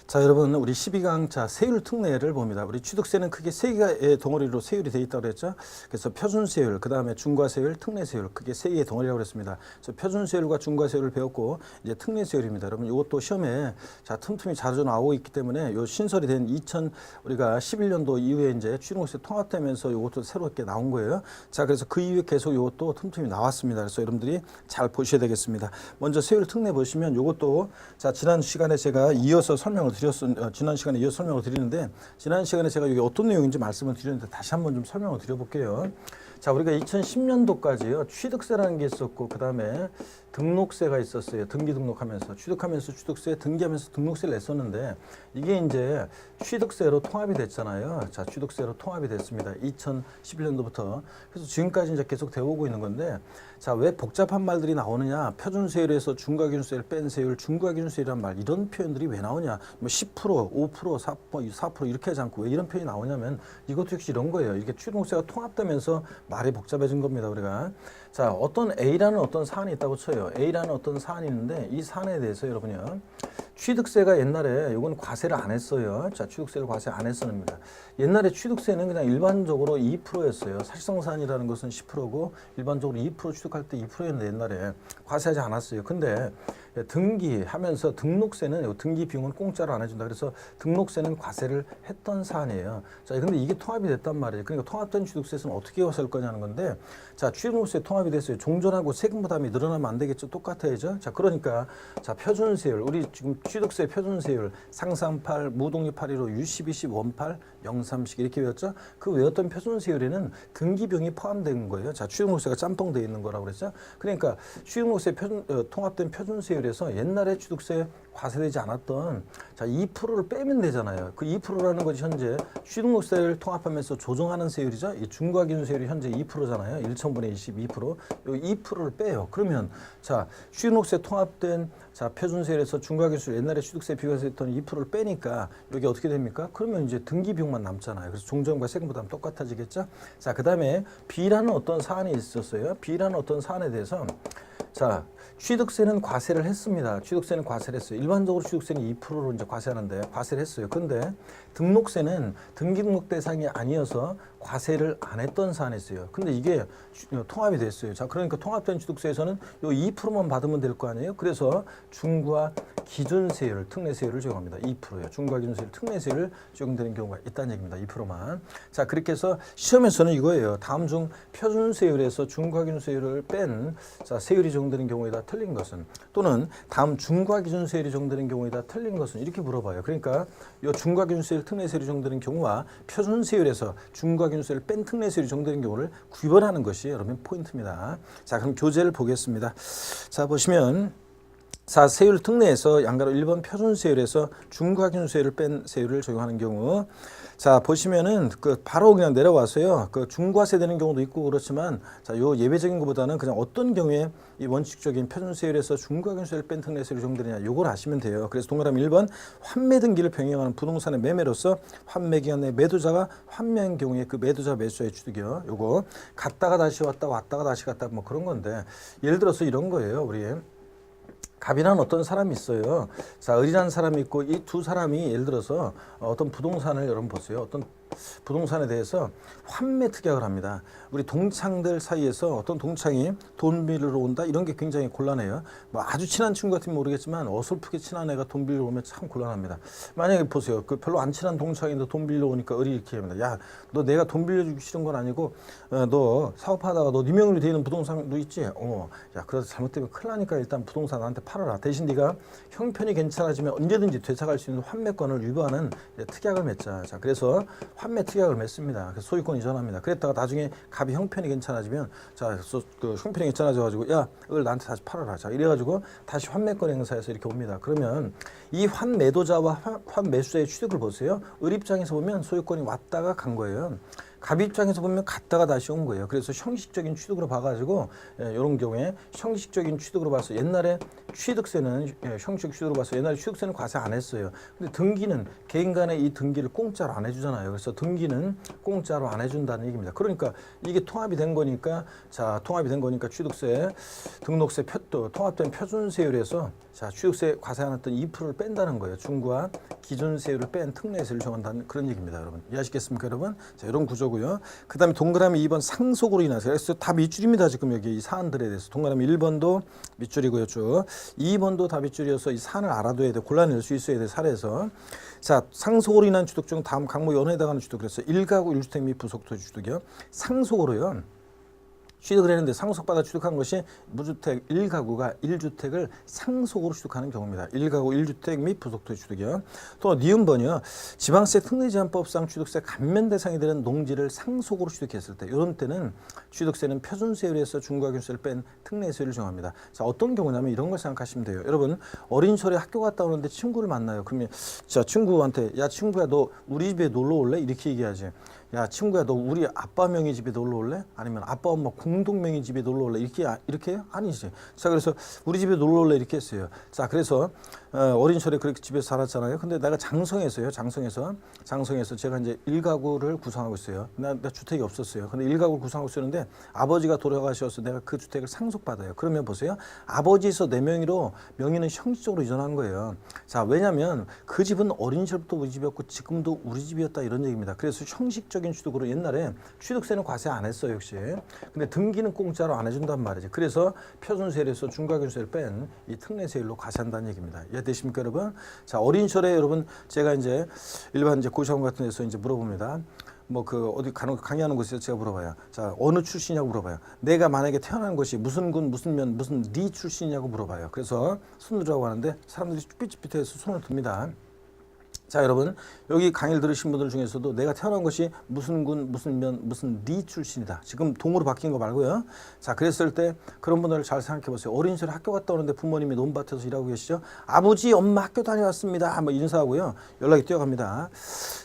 자, 여러분, 우리 12강 세율 특례를 봅니다. 우리 취득세는 크게 세 개의 덩어리로 세율이 되어 있다고 그랬죠. 그래서 표준세율, 그 다음에 중과세율, 특례세율, 그게 세 개의 덩어리라고 그랬습니다. 그래서 표준세율과 중과세율을 배웠고 이제 특례세율입니다. 여러분, 이것도 시험에 틈틈이 자주 나오고 있기 때문에 요 신설이 된 우리가 11년도 이후에 이제 취득세 통합되면서 이것도 새롭게 나온 거예요. 자, 그래서 그 이후에 계속 이것도 틈틈이 나왔습니다. 그래서 여러분들이 잘 보셔야 되겠습니다. 먼저 세율 특례 보시면 이것도 지난 시간에 제가 이어서 지난 시간에 이어서 설명을 드리는데, 지난 시간에 제가 이게 어떤 내용인지 말씀을 드렸는데 다시 한번 좀 설명을 드려볼게요. 자, 우리가 2010년도까지요 취득세라는 게 있었고, 그 다음에 등록세가 있었어요. 등기 등록하면서 취득하면서 취득세, 등기하면서 등록세를 냈었는데, 이게 이제 취득세로 통합이 됐잖아요. 자, 취득세로 통합이 됐습니다. 2011년도부터. 그래서 지금까지 이제 계속 되어 오고 있는 건데, 자, 왜 복잡한 말들이 나오느냐? 표준세율에서 중과기준세율 뺀 세율, 중과기준세율이란 말, 이런 표현들이 왜 나오냐? 뭐 10%, 5%, 4% 이렇게 하지 않고 왜 이런 표현이 나오냐면, 이것도 역시 이런 거예요. 이게 취득세가 통합되면서 말이 복잡해진 겁니다, 우리가. 자, 어떤 A라는 어떤 사안이 있다고 쳐요. A라는 어떤 사안이 있는데, 이 사안에 대해서 여러분요, 취득세가 옛날에 이건 과세를 안 했어요. 자, 취득세를 과세 안 했습니다. 옛날에 취득세는 그냥 일반적으로 2%였어요. 사실상산이라는 것은 10%고 일반적으로 2% 취득할 때 2%였는데 옛날에 과세하지 않았어요. 근데 등기하면서 등록세는 등기 비용은 공짜로 안 해준다. 그래서 등록세는 과세를 했던 사안이에요. 자, 근데 이게 통합이 됐단 말이에요. 그러니까 통합된 취득세는 어떻게 과세할 거냐는 건데, 자, 취득세 통합이 됐어요. 종전하고 세금 부담이 늘어나면 안 되겠죠. 똑같아야죠. 자, 그러니까 자, 표준세율, 우리 지금 취득세 표준세율 상상8, 무독립815, U12시 원팔 030 이렇게 외웠죠. 그 외웠던 표준세율에는 등기비용이 포함된 거예요. 자, 취득세가 짬뽕되어 있는 거라고 그랬죠. 그러니까 취득세 통합된 표준세율에서 옛날에 취득세 과세되지 않았던 2%를 빼면 되잖아요. 그 2%라는 것이 현재 취득세를 통합하면서 조정하는 세율이죠. 이 중과기준세율이 현재 2%잖아요. 1,000분의 22%. 이 2%를 빼요. 그러면 자, 취득세 통합된 표준세율에서 중과기준세율 옛날에 취득세 비교했던 2%를 빼니까 여기 어떻게 됩니까? 그러면 이제 등기비용만 남잖아요. 그래서 종전과 세금 부담 똑같아지겠죠? 자, 그다음에 B라는 어떤 사안이 있었어요. B라는 어떤 사안에 대해서 자, 취득세는 과세를 했습니다. 취득세는 과세를 했어요. 일반적으로 취득세는 2%로 이제 과세하는데 과세를 했어요. 근데 등록세는 등기 등록 대상이 아니어서 과세를 안 했던 사안이 있어요. 근데 이게 통합이 됐어요. 자, 그러니까 통합된 취득세에서는 요 2%만 받으면 될 거 아니에요? 그래서 중과 기준세율, 특례세율을 적용합니다. 2%예요. 중과 기준세율, 특례세율을 적용되는 경우가 있다는 얘기입니다. 2%만. 자, 그렇게 해서 시험에서는 이거예요. 다음 중 표준세율에서 중과 기준세율을 뺀 세율이 적용되는 경우에 다 틀린 것은, 또는 다음 중과 기준세율이 적용되는 경우에 다 틀린 것은, 이렇게 물어봐요. 그러니까 이 중과 기준세율, 특례세율이 적용되는 경우와 표준세율에서 중과 기준세율을 뺀 특례세율이 적용되는 경우를 구별하는 것이 여러분 포인트입니다. 자, 그럼 교재를 보겠습니다. 자, 보시면 세율 특례에서 양가로 1번 표준세율에서 중과기준세율을 뺀 세율을 적용하는 경우, 자, 보시면은 바로 그냥 내려와서요. 중과세 되는 경우도 있고 그렇지만, 자, 요 예외적인 것보다는 그냥 어떤 경우에 이 원칙적인 표준세율에서 중과기준세율을 뺀 특례세율이 적용되느냐, 요걸 아시면 돼요. 그래서 동그라미 1번 환매 등기를 병행하는 부동산의 매매로서 환매 기간 내 매도자가 환매한 경우에 그 매도자 매수자의 취득이요. 요거 갔다가 다시 왔다가 다시 갔다 뭐 그런 건데, 예를 들어서 이런 거예요. 우리 갑이라는 어떤 사람이 있어요. 자, 을이라는 사람이 있고, 이 두 사람이 예를 들어서 어떤 부동산을 여러분 보세요. 어떤 부동산에 대해서 환매 특약을 합니다. 우리 동창들 사이에서 어떤 동창이 돈 빌리러 온다, 이런 게 굉장히 곤란해요. 뭐 아주 친한 친구 같으면 모르겠지만 어설프게 친한 애가 돈 빌리러 오면 참 곤란합니다. 만약에 보세요. 별로 안 친한 동창인데 돈 빌리러 오니까 을이 이렇게 합니다. 야, 너 내가 돈 빌려주기 싫은 건 아니고 너 사업하다가 너 네 명으로 되어 있는 부동산도 있지? 야, 그래서 잘못되면 큰일 나니까 일단 부동산 나한테 팔아라. 대신 네가 형편이 괜찮아지면 언제든지 되찾을 수 있는 환매권을 유보하는 특약을 맺자. 자, 그래서 환매 특약을 맺습니다. 그래서 소유권 이전합니다. 그랬다가 나중에 갑이 형편이 괜찮아지면, 자, 그 형편이 괜찮아져가지고, 야, 이걸 나한테 다시 팔아라. 자, 이래가지고 다시 환매권 행사해서 이렇게 옵니다. 그러면 이 환매도자와 환매수자의 취득을 보세요. 을 입장에서 보면 소유권이 왔다가 간 거예요. 갑 입장에서 보면 갔다가 다시 온 거예요. 그래서 형식적인 취득으로 봐가지고, 이런 경우에 형식적인 취득으로 봐서 옛날에 취득세는 형식 취득으로 봐서 옛날에 취득세는 과세 안 했어요. 근데 등기는 개인 간에 이 등기를 공짜로 안 해주잖아요. 그래서 등기는 공짜로 안 해준다는 얘기입니다. 그러니까 이게 통합이 된 거니까, 자, 통합이 된 거니까 취득세, 등록세 통합된 표준세율에서 자, 취득세 과세 안 했던 2%를 뺀다는 거예요. 중과 기준 세율을 뺀 특례 세율을 정한다는 그런 얘기입니다, 여러분. 이해하시겠습니까, 여러분? 자, 이런 구조고요. 그다음에 동그라미 2번 상속으로 인해서, 그래서 다 밑줄입니다, 지금 여기 이 사안들에 대해서. 동그라미 1번도 밑줄이고요, 쭉. 2번도 다 밑줄이어서 이 사안을 알아둬야 돼, 골라낼 수 있어야 돼, 사례에서. 자, 상속으로 인한 취득 중 다음 항목 연에 해당하는 취득, 그래서 1가구 1주택 및 부속토지 취득이요. 상속으로요. 취득을 했는데 상속받아 취득한 것이 무주택 1가구가 1주택을 상속으로 취득하는 경우입니다. 1가구 1주택 및 부속토지 취득이요. 또 니은번이요. 지방세 특례제한법상 취득세 감면 대상이 되는 농지를 상속으로 취득했을 때, 이런 때는 취득세는 표준세율에서 중과균세를 뺀 특례세율을 정합니다. 자, 어떤 경우냐면 이런 걸 생각하시면 돼요. 여러분, 어린 철에 학교 갔다 오는데 친구를 만나요. 그러면 자, 친구한테 야, 친구야, 너 우리 집에 놀러 올래? 이렇게 얘기하지. 야, 친구야, 너 우리 아빠 명의 집에 놀러 올래? 아니면 아빠 엄마 공동 명의 집에 놀러 올래? 이렇게 아니지. 자, 그래서 우리 집에 놀러 올래? 이렇게 했어요. 자, 그래서 어린 철에 그렇게 집에서 살았잖아요. 근데 내가 장성에서 제가 이제 1가구를 구성하고 있어요. 나 주택이 없었어요. 근데 1가구를 구성하고 있었는데 아버지가 돌아가셔서 내가 그 주택을 상속받아요. 그러면 보세요. 아버지에서 내 명의로 명의는 형식적으로 이전한 거예요. 자, 왜냐하면 그 집은 어린 시절부터 우리 집이었고 지금도 우리 집이었다, 이런 얘기입니다. 그래서 형식적인 취득으로 옛날에 취득세는 과세 안 했어요, 역시. 근데 등기는 공짜로 안 해준단 말이지. 그래서 표준세율에서 중과균세를 뺀 이 특례세율로 과세한다는 얘기입니다. 이해되십니까, 여러분? 자, 어린 시절에 여러분 제가 이제 일반 이제 고시원 같은 데서 이제 물어봅니다. 뭐 그 어디 강의하는 곳에서 제가 물어봐요. 자, 어느 출신이냐고 물어봐요. 내가 만약에 태어난 곳이 무슨 군, 무슨 면, 무슨 리 출신이냐고 물어봐요. 그래서 손들라고 하는데 사람들이 삐뚤삐뚤해서 손을 듭니다. 자, 여러분, 여기 강의를 들으신 분들 중에서도 내가 태어난 것이 무슨 군, 무슨 면, 무슨 리 출신이다. 지금 동으로 바뀐 거 말고요. 자, 그랬을 때 그런 분들을 잘 생각해 보세요. 어린 시절에 학교 갔다 오는데 부모님이 논밭에서 일하고 계시죠. 아버지, 엄마 학교 다녀왔습니다. 뭐 인사하고요. 연락이 뛰어갑니다.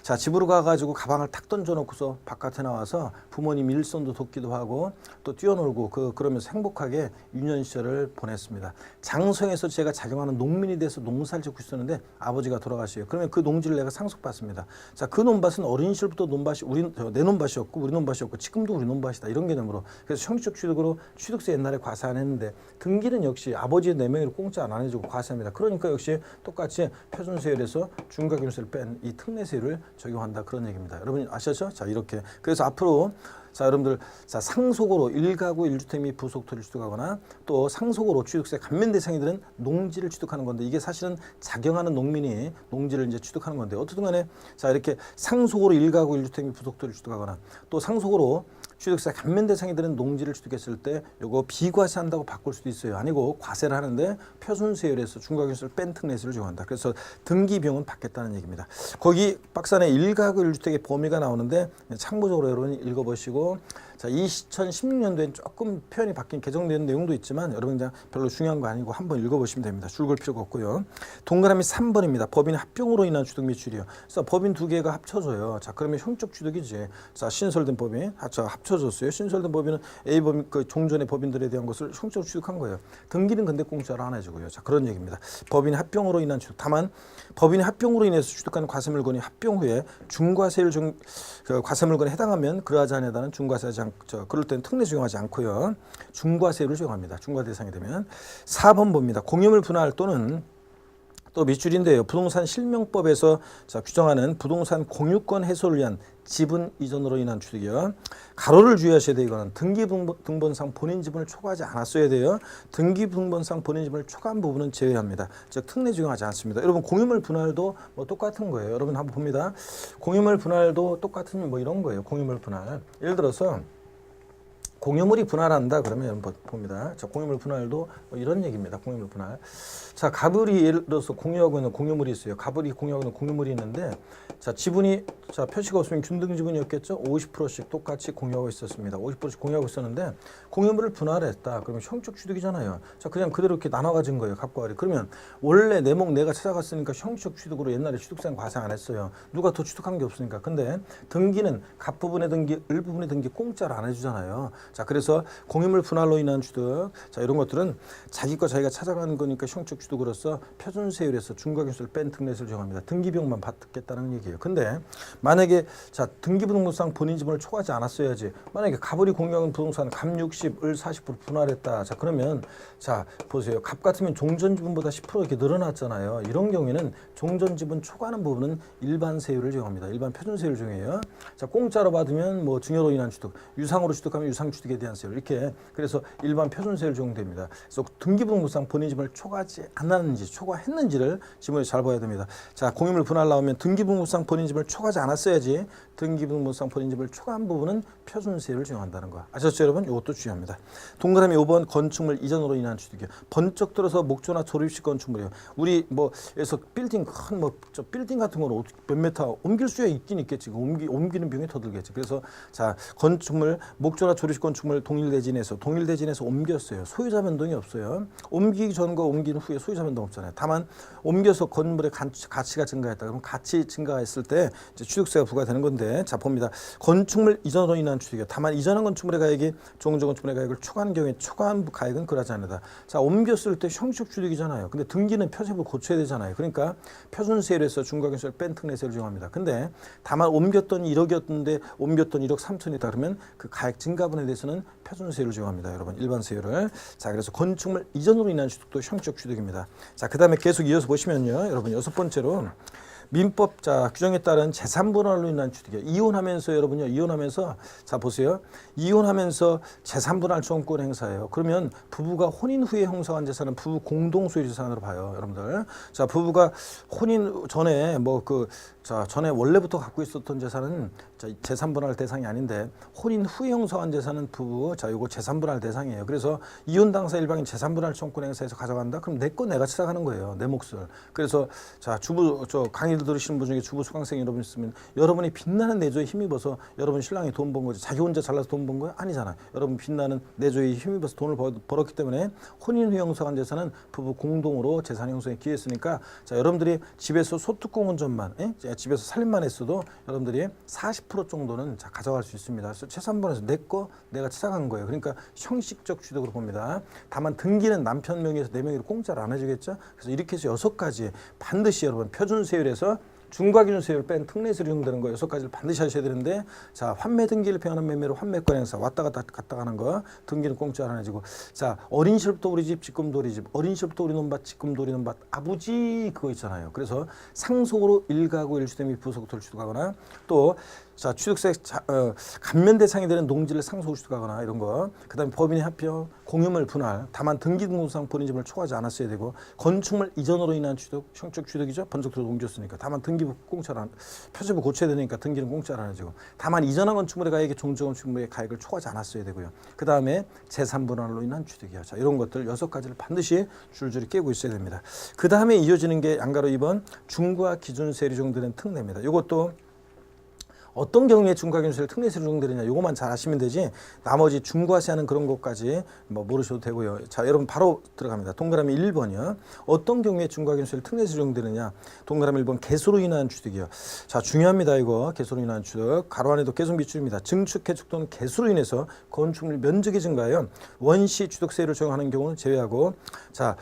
자, 집으로 가가지고 가방을 탁 던져놓고서 바깥에 나와서 부모님 일손도 돕기도 하고 또 뛰어놀고 그러면서 행복하게 유년 시절을 보냈습니다. 장성에서 제가 작용하는 농민이 돼서 농사를 짓고 있었는데 아버지가 돌아가셔요. 그러면 그 농지를 내가 상속받습니다. 자, 그 논밭은 어린 시절부터 내 논밭이었고 우리 논밭이었고 지금도 우리 논밭이다, 이런 개념으로. 그래서 형식적 취득으로 취득세 옛날에 과세 안 했는데 등기는 역시 아버지의 내 명의로 공짜 안 해주고 과세합니다. 그러니까 역시 똑같이 표준세율에서 중과균세를 뺀 이 특례세율을 적용한다, 그런 얘기입니다. 여러분 아셨죠? 자, 이렇게. 그래서 앞으로 자, 여러분들, 자, 상속으로 1가구 1주택 및 부속토를 취득하거나 또 상속으로 취득세 감면 대상이 되는 농지를 취득하는 건데, 이게 사실은 작용하는 농민이 농지를 이제 취득하는 건데, 어떻든 간에 자, 이렇게 상속으로 1가구 1주택 및 부속토를 취득하거나 또 상속으로 취득세 감면 대상이 되는 농지를 취득했을 때 요거 비과세한다고 바꿀 수도 있어요. 아니고 과세를 하는데 표준세율에서 중과균세를 뺀 특례세를 적용한다. 그래서 등기 비용은 받겠다는 얘기입니다. 거기 박스 안에 1가구 1주택의 범위가 나오는데 참고적으로 여러분 읽어보시고, 자, 2016년도엔 조금 표현이 바뀐 개정된 내용도 있지만 여러분 그냥 별로 중요한 거 아니고 한번 읽어보시면 됩니다. 줄걸 필요가 없고요. 동그라미 3번입니다. 법인 합병으로 인한 취득 및 취리요. 그래서 법인 두 개가 합쳐져요. 자, 그러면 형적 취득이지. 자, 신설된 법인 합쳐졌어요. 신설된 법인은 A 법인 그 종전의 법인들에 대한 것을 형적으로 취득한 거예요. 등기는 근데 공짜로 안 해주고요. 자, 그런 얘기입니다. 법인 합병으로 인한 취득. 다만 법인이 합병으로 인해서 취득한 과세 물건이 합병 후에 중과세율 과세 물건에 해당하면 그러하지 않는 중과세하지 않고, 그럴 때는 특례 적용하지 않고요. 중과세율을 적용합니다. 중과 대상이 되면. 4번 봅니다. 공유물 분할 또는 또 밑줄인데요. 부동산 실명법에서 자, 규정하는 부동산 공유권 해소를 위한 지분 이전으로 인한 취득이요. 가로를 주의하셔야 돼요. 이거는 등본상 본인 지분을 초과하지 않았어야 돼요. 등기 등본상 본인 지분을 초과한 부분은 제외합니다. 즉 특례 적용하지 않습니다. 여러분 공유물 분할도 뭐 똑같은 거예요. 여러분 한번 봅니다. 공유물 분할도 똑같은 뭐 이런 거예요. 공유물 분할. 예를 들어서 공유물이 분할한다 그러면 봅니다. 자, 공유물 분할도 뭐 이런 얘기입니다. 공유물 분할. 자, 가불이 예를 들어서 공유하고 있는 공유물이 있어요. 가불이 공유하고 있는 공유물이 있는데, 자, 지분이 자, 표시가 없으면 균등 지분이었겠죠. 50%씩 똑같이 공유하고 있었습니다. 50%씩 공유하고 있었는데 공유물을 분할했다. 그러면 형적 취득이잖아요. 자, 그냥 그대로 이렇게 나눠 가진 거예요. 갑과 을이. 그러면 원래 내 목 내가 찾아갔으니까 형적 취득으로 옛날에 취득세는 과세 안 했어요. 누가 더 취득한 게 없으니까. 근데 등기는 갑 부분의 등기, 을 부분의 등기 공짜로 안 해주잖아요. 자, 그래서 공유물 분할로 인한 취득. 자, 이런 것들은 자기 거 자기가 찾아가는 거니까 형식 취득으로서 표준세율에서 중과기준세율 뺀 특례세율을 적용합니다. 등기비용만 받겠다는 얘기예요. 근데 만약에 자, 등기부등본상 본인 지분을 초과하지 않았어야지. 만약에 갑을이 공유하는 부동산 갑 60, 을 40% 분할했다. 자, 그러면 자, 보세요. 갑 같으면 종전 지분보다 10% 이렇게 늘어났잖아요. 이런 경우에는 종전 지분 초과하는 부분은 일반 세율을 적용합니다. 일반 표준 세율을 적용해요. 자, 공짜로 받으면 뭐 증여로 인한 취득, 유상으로 취득하면 유상 취득에 대한 세율 이렇게 그래서 일반 표준 세율 적용됩니다. 그래서 등기부등본상 본인 지분을 초과하지 않았는지 초과했는지를 지문에 잘 봐야 됩니다. 자, 공유물 분할 나오면 등기부등본상 본인 지분을 초과하지 않았어야지. 등기부등본상 본인 지분을 초과한 부분은 표준 세율을 적용한다는 거. 아셨죠, 여러분? 이것도 중요합니다. 동그라미 5번 건축물 이전으로 인한 취득이요. 번쩍 들어서 목조나 조립식 건축물이요. 우리 뭐에서 빌딩 큰 뭐 저 빌딩 같은 거는 몇 메타 옮길 수야 있긴 있겠지. 옮기는 비용이 더 들겠지. 그래서 자, 건축물 목조나 조립식 건축물 동일대진에서 옮겼어요. 소유자 변동이 없어요. 옮기기 전과 옮긴 후에 소유자 변동 없잖아요. 다만 옮겨서 건물의 가치가 증가했다. 그럼 가치 증가했을 때 이제 취득세가 부과되는 건데 자, 봅니다. 건축물 이전으로 인한 취득이요. 다만 이전한 건축물의 가액이 종전 건축물의 가액을 초과한 경우에 초과한 가액은 그러지 않는다. 자, 옮겼을 때 형식 취득이잖아요. 근데 등기는 표세법을 고쳐야 되잖아요. 그러니까 표준세율에서 중과기준세율 뺀 특례세율을 적용합니다. 근데 다만 옮겼던 1억이었는데 옮겼던 1억 3천이다 그러면 그 가액 증가분에 대해서는 표준세율을 적용합니다. 여러분 일반 세율을. 자, 그래서 건축물 이전으로 인한 취득도 형식 취득입니다. 자, 그 다음에 계속 이어서 보시면요. 여러분 여섯 번째로 민법 자 규정에 따른 재산 분할로 인한 취득이요. 이혼하면서 여러분요. 이혼하면서 자 보세요. 이혼하면서 재산 분할 청구권 행사예요. 그러면 부부가 혼인 후에 형성한 재산은 부부 공동 소유 재산으로 봐요, 여러분들. 자, 부부가 혼인 전에 전에 원래부터 갖고 있었던 재산은 자, 재산 분할 대상이 아닌데 혼인 후에 형성한 재산은 부부 자, 요거 재산 분할 대상이에요. 그래서 이혼 당사 일방인 재산 분할 청구권 행사에서 가져간다. 그럼 내 거 내가 찾아가는 거예요. 내 몫을. 그래서 자, 주부 강의를 들으시는 분 중에 주부 수강생 여러분 있으면 여러분이 빛나는 내조에 힘입어서 여러분 신랑이 돈 번 거지 자기 혼자 잘나서 돈 번 거야? 아니잖아요. 여러분 빛나는 내조에 힘입어서 돈을 벌었기 때문에 혼인 후에 형성한 재산은 부부 공동으로 재산 형성에 기여했으니까 자, 여러분들이 집에서 소득공 운전만 집에서 살림만 했어도 여러분들이 40% 정도는 자, 가져갈 수 있습니다. 그래서 최상번에서 내 거 내가 찾아간 거예요. 그러니까 형식적 취득으로 봅니다. 다만 등기는 남편 명의에서 내 명의로 공짜로 안 해주겠죠. 그래서 이렇게 해서 6가지 반드시 여러분 표준세율에서 중과기준세율 뺀 특례세율이 적용되는 거 6가지를 반드시 하셔야 되는데 자, 환매 등기를 표현한 매매로 환매권 행사 왔다 갔다 가는 거 등기는 공짜로 안 해주고 자, 어린 시절부터 우리 집 직금도 우리 집 어린 시절부터 우리 논밭 직금도 우리 논밭 아버지 그거 있잖아요. 그래서 상속으로 1가구 1주택 및 부속토를 취득하거나 또 자, 취득세 감면 대상이 되는 농지를 상속을 취득하거나 이런 거. 그다음에 법인의 합병, 공유물 분할, 다만 등기등록상 본인 지분을 초과하지 않았어야 되고 건축물 이전으로 인한 취득, 형식 취득이죠. 번쩍 옮겼으니까. 다만 등기부 공짜로 안, 표제부 고쳐야 되니까 등기는 공짜로 안 해주고. 다만 이전한 건축물의 가액이 종전 건축물의 가액을 초과하지 않았어야 되고요. 그다음에 재산 분할로 인한 취득이요. 자, 이런 것들 6가지를 반드시 줄줄이 깨고 있어야 됩니다. 그다음에 이어지는 게 양가로 2번 중과 기준세율이 적용되는 특례입니다. 이것도 어떤 경우에 중과기준세율 특례세율이 적용되느냐 이것만 잘 아시면 되지 나머지 중과세하는 그런 것까지 뭐 모르셔도 되고요. 자, 여러분 바로 들어갑니다. 동그라미 1번이요. 어떤 경우에 중과기준세율 특례세율이 적용되느냐. 동그라미 1번 개수로 인한 취득이요. 자, 중요합니다. 이거 개수로 인한 취득. 가로 안에도 계속 비추입니다. 증축, 해축 또는 개수로 인해서 건축물 면적이 증가하여 원시 취득세율을 적용하는 경우는 제외하고 자,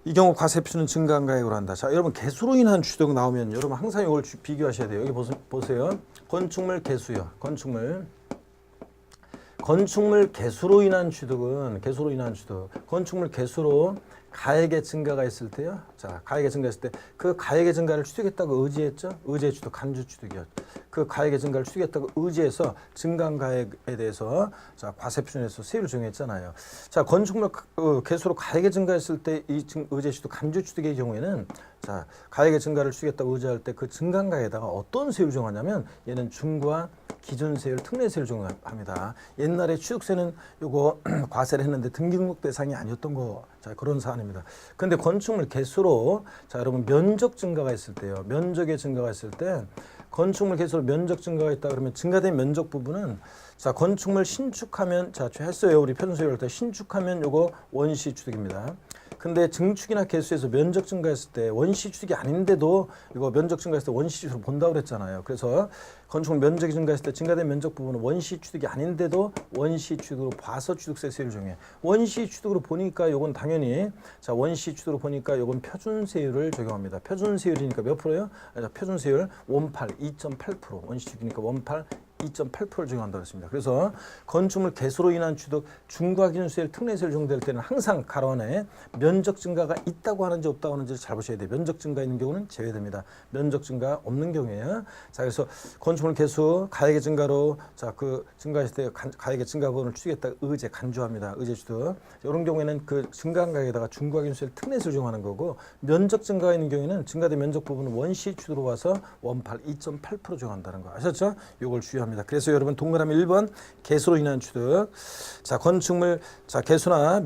이 경우 과세표는 증가한 가액으로 한다. 자, 여러분 개수로 인한 취득 나오면 여러분 항상 이걸 비교하셔야 돼요. 여기 보세요. 건축물 개수요. 건축물 개수로 인한 취득은 건축물 개수로 가액의 증가가 있을 때요. 자, 가액의 증가했을 때 그 가액의 증가를 취득했다고 의지했죠. 의지의 취득, 간주 취득이요. 그 가액의 증가를 취득했다고 의지해서 증가한 가액에 대해서 자, 과세표준에서 세율을 정했잖아요. 자, 건축물 개수로 가액의 증가했을 때 이 의지의 취득, 간주 취득의 경우에는 자, 가액의 증가를 취득했다고 의지할 때 그 증가한 가액에다가 어떤 세율을 정하냐면 얘는 중과 기준세율, 특례세율을 적용합니다. 옛날에 취득세는 요거 과세를 했는데 등기등록 대상이 아니었던 거, 자, 그런 사안입니다. 근데 건축물 개수로 자, 여러분 면적 증가가 있을 때요. 면적의 증가가 있을 때 건축물 개수로 면적 증가가 있다 그러면 증가된 면적 부분은 자, 건축물 신축하면 자, 했어요. 우리 표준세율 할 때 신축하면 요거 원시 취득입니다. 근데 증축이나 개수에서 면적 증가했을 때 원시 취득이 아닌데도 이거 면적 증가했을 때 원시 취득으로 본다고 그랬잖아요. 그래서 건축물 면적이 증가했을 때 증가된 면적 부분은 원시 취득이 아닌데도 원시 취득으로 봐서 취득세 세율 정해. 원시 취득으로 보니까 요건 당연히 자 원시 취득으로 보니까 요건 표준세율을 적용합니다. 표준세율이니까 몇 프로예요? 표준세율 원팔 2.8% 원시 취득이니까 원팔 2.8%를 적용한다고 했습니다. 그래서 건축물 개수로 인한 취득 중과 기준세율 특례세율 적용될 때는 항상 가로 안에 면적 증가가 있다고 하는지 없다고 하는지를 잘 보셔야 돼요. 면적 증가 있는 경우는 제외됩니다. 면적 증가 없는 경우에요. 자 그래서 건축물 개수 가액의 증가로 자 그 증가했을 때 가액의 증가 부분을 추리겠다 의제 간주합니다. 의제 취득 이런 경우에는 그 증가한 가액에다가 중과 기준세율 특례세율 적용하는 거고 면적 증가가 있는 경우에는 증가된 면적 부분은 원시 취득으로 와서 원팔 2.8% 적용한다는 거 아셨죠? 이걸 주의합니다. 그래서 여러분 동그라미 1번 개수로 인한 취득. 자 건축물 자 개수나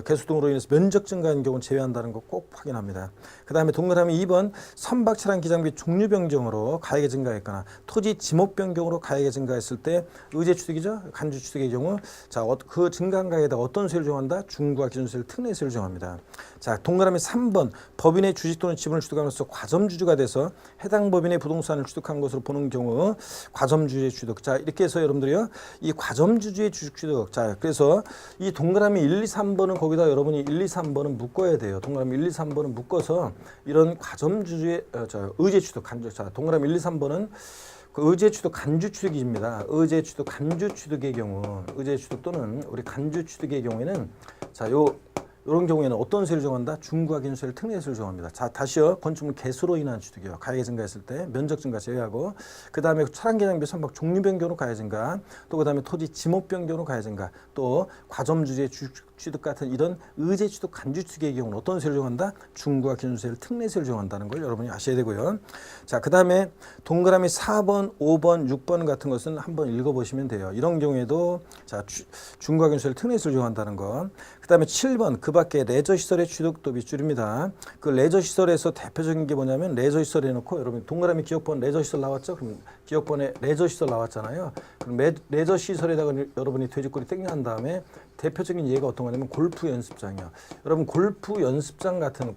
개수 등으로 인해서 면적 증가하는 경우는 제외한다는 거 꼭 확인합니다. 그 다음에 동그라미 2번 선박 차량 기장비 종류 변경으로 가액이 증가했거나 토지 지목 변경으로 가액이 증가했을 때 의제 취득이죠. 간주 취득의 경우 자 그 증가한 가액에다가 어떤 세율을 정한다? 중과 기준세율 특례세율을 정합니다. 자 동그라미 3번 법인의 주식 또는 지분을 취득함으로써 과점주주가 돼서 해당 법인의 부동산을 취득한 것으로 보는 경우 과점주주의 취득. 자 이렇게 해서 여러분들이요 이 과점주주의 주식 취득. 자 그래서 이 동그라미 1, 2, 3번은 거기다 여러분이 1, 2, 3번은 묶어야 돼요. 동그라미 1, 2, 3번은 묶어서 이런 과점주주의 의제 취득 간주. 자 동그라미 1, 2, 3번은 그 의제 취득 간주 취득입니다. 의제 취득 간주 취득의 경우 의제 취득 또는 우리 간주 취득의 경우에는 자 이런 경우에는 어떤 세율을 정한다? 중과 기준세율 특례세율을 정합니다. 자 다시요. 건축물 개수로 인한 취득이요. 가액이 증가했을 때 면적 증가 제외하고 그 다음에 차량 개장비 선박 종류 변경으로 가액 증가 또 그 다음에 토지 지목 변경으로 가액 증가 또 과점주주의 취득 같은 이런 의제 취득 간주 취득의 경우는 어떤 세율을 정한다? 중과 기준세율 특례세율을 정한다는 걸 여러분이 아셔야 되고요. 자 그 다음에 동그라미 4번, 5번, 6번 같은 것은 한번 읽어보시면 돼요. 이런 경우에도 자 중과 기준세율 특례세율을 정한다는 거. 그 다음에 7번 그 밖에 레저시설의 취득도 밑줄입니다. 그 레저시설에서 대표적인 게 뭐냐면 레저시설 해놓고 여러분 동그라미 기억번 레저시설 나왔죠? 그럼 기억번에 레저시설 나왔잖아요. 그럼 레저시설에다가 여러분이 돼지꼬리 땡겨한 다음에 대표적인 예가 어떤 거냐면 골프 연습장이요. 여러분 골프 연습장 같은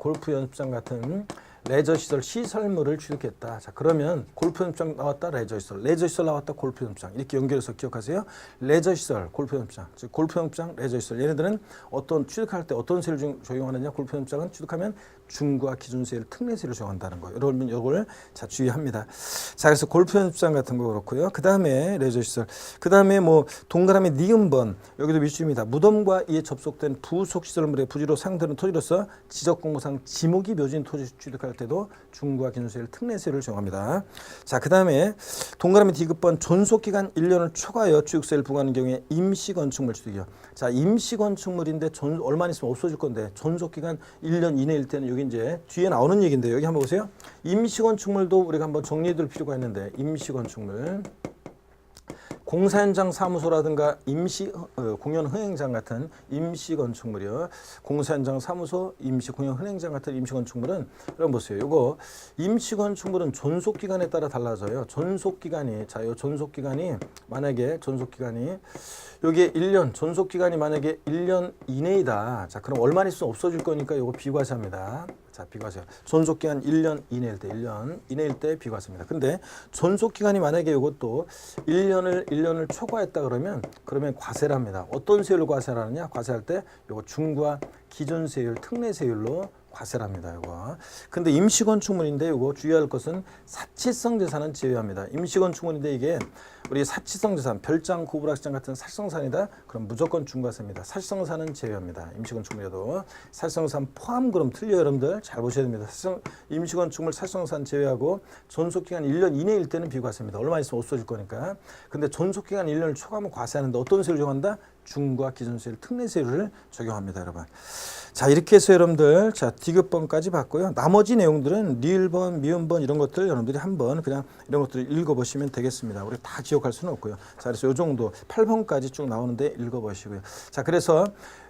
레저시설 시설물을 취득했다. 자 그러면 골프 연습장 나왔다 레저시설 나왔다 골프 연습장 이렇게 연결해서 기억하세요. 레저시설 골프 연습장 즉 골프 연습장 레저시설 얘네들은 어떤 취득할 때 어떤 세율을 적용하느냐 골프 연습장은 취득하면 중과 기준세율 특례세율을 적용한다는 거예요. 여러분 이걸 자 주의합니다. 자 그래서 골프 연습장 같은 거 그렇고요. 그 다음에 레저시설 그 다음에 뭐 동그라미 니은번 여기도 밑줄입니다. 무덤과 이에 접속된 부속 시설물의 부지로 사용되는 토지로서 지적공고상 지목이 묘진 토지 취득할 때도 중과 기준세율 특례세율을 정합니다. 자, 그 다음에 동그라미 D급번 존속기간 1년을 초과하여 취득세를 부과하는 경우에 임시건축물 취득이요. 자, 임시건축물인데 얼마 있으면 없어질 건데 존속기간 1년 이내일 때는 여기 이제 뒤에 나오는 얘기인데 여기 한번 보세요. 임시건축물도 우리가 한번 정리해둘 필요가 있는데 임시건축물 공사 현장 사무소라든가 임시 공연 흥행장 같은 임시 건축물이요. 공사 현장 사무소, 임시 공연 흥행장 같은 임시 건축물은 여러분 보세요. 요거 임시 건축물은 존속 기간에 따라 달라져요. 존속 기간이 자, 요 존속 기간이 만약에 존속 기간이 요게 1년 존속 기간이 만약에 1년 이내이다. 자, 그럼 얼마 있으면 없어질 거니까 요거 비과세합니다. 자, 비과세. 존속 기간 1년 이내일 때 1년 이내일 때 비과세입니다. 근데 존속 기간이 만약에 이것도 1년을 초과했다 그러면 과세를 합니다. 어떤 세율로 과세를 하느냐? 과세할 때 요거 중과 기준세율, 특례세율로 과세를 합니다. 이거. 근데 임시건축물인데 이거 주의할 것은 사치성 재산은 제외합니다. 임시건축물인데 이게 우리 사치성 재산, 별장, 고부락시장 같은 사치성산이다. 그럼 무조건 중과세입니다. 사치성산은 제외합니다. 임시건축물에도 사치성산 포함 그럼 틀려요. 여러분들 잘 보셔야 됩니다. 임시건축물 사치성산 제외하고 존속기간 1년 이내일 때는 비과세입니다. 얼마 있으면 없어질 거니까. 근데 존속기간 1년을 초과하면 과세하는데 어떤 세율을 적용한다? 중과 기준세율, 특례세율을 적용합니다. 여러분. 자 이렇게 해서 여러분들 자 D급번까지 봤고요. 나머지 내용들은 리을번, 미음번 이런 것들 여러분들이 한번 그냥 이런 것들을 읽어보시면 되겠습니다. 우리 다 기억할 수는 없고요. 자 그래서 요 정도 8번까지 쭉 나오는데 읽어보시고요. 자 그래서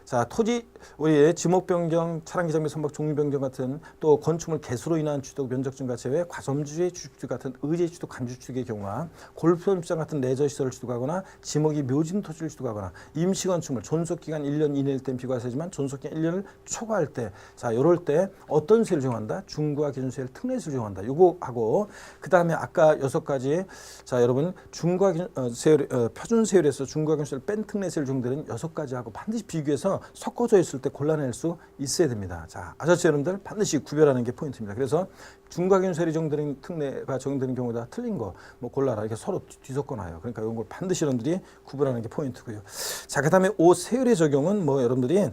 자, 토지 우리 지목 변경, 차량 기장비 선박 종류 변경 같은 또 건축물 개수로 인한 취득 면적 증가 제외 과점주의 주택 같은 의제 취득 간주축의 경우와 골프 연습장 같은 레저 시설을 취득하거나 지목이 묘진 토지를 취득하거나 임시 건축물 존속 기간 1년 이내일 땐 비과세지만 존속 기간 1년을 초과할 때, 자, 이럴 때 어떤 세율을 적용한다? 중과 기준세율 특례세율을 적용한다. 요거 하고 그다음에 아까 6가지, 자, 여러분 중과 세율 표준 세율에서 중과 기준세율 뺀 특례세율 적용되는 6가지 하고 반드시 비교해서 섞어져 있을 때 골라낼 수 있어야 됩니다. 자, 아셨죠, 여러분들? 반드시 구별하는 게 포인트입니다. 그래서 중과 기준세율이 적용되는 특례가 적용되는 경우다 틀린 거 뭐 골라라 이렇게 서로 뒤섞어놔요. 그러니까 이런 걸 반드시 여러분들이 구별하는 게 포인트고요. 자, 그다음에 오 세율의 적용은 뭐 여러분들이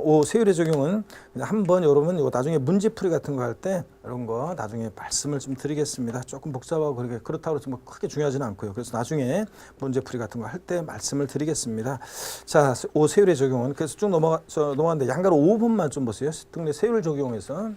오 세율의 적용은 한번 여러분 이거 나중에 문제풀이 같은 거 할 때 이런 거 나중에 말씀을 좀 드리겠습니다. 조금 복잡하고 그렇다고 해서 뭐 크게 중요하지는 않고요. 그래서 나중에 문제풀이 같은 거 할 때 말씀을 드리겠습니다. 자, 오 세율의 적용은 그래서 쭉 넘어갔는데 양가로 5번만 좀 보세요. 특례 세율 적용에서.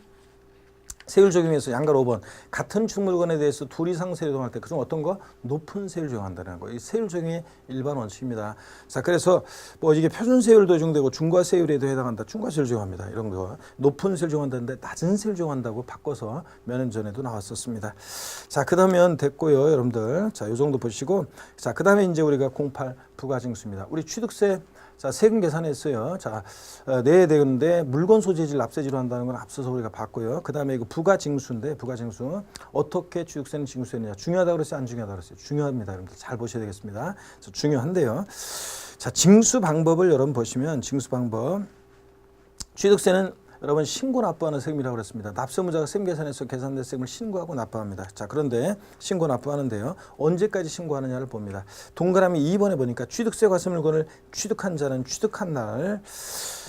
세율 적용에서 양가로 5번 같은 주물건에 대해서 둘 이상 세율 적용할 때 그중 어떤 거? 높은 세율 적용한다는 거. 이 세율 적용의 일반 원칙입니다. 자, 그래서 뭐 이게 표준 세율도 적용되고 중과 세율에도 해당한다. 중과 세율 적용합니다. 이런 거. 높은 세율 적용한다는데 낮은 세율 적용한다고 바꿔서 몇 년 전에도 나왔었습니다. 자, 그다음에 됐고요, 여러분들. 자, 요 정도 보시고, 자, 그다음에 이제 우리가 08 부가징수입니다. 우리 취득세. 자, 세금 계산했어요. 자, 내야 되는데 물건 소재질 납세지로 한다는 건 앞서서 우리가 봤고요. 그 다음에 이거 부가징수인데 부가징수 어떻게 취득세는 징수했느냐. 중요하다고 그랬어요? 안 중요하다고 그랬어요? 중요합니다. 여러분들 잘 보셔야 되겠습니다. 그래서 중요한데요. 자, 징수 방법을 여러분 보시면 징수 방법. 취득세는 여러분 신고 납부하는 세금이라고 그랬습니다. 납세무자가 세금 계산해서 계산된 세금을 신고하고 납부합니다. 자, 그런데 신고 납부하는데요. 언제까지 신고하느냐를 봅니다. 동그라미 2번에 보니까 취득세 과세 물건을 취득한 자는 취득한 날.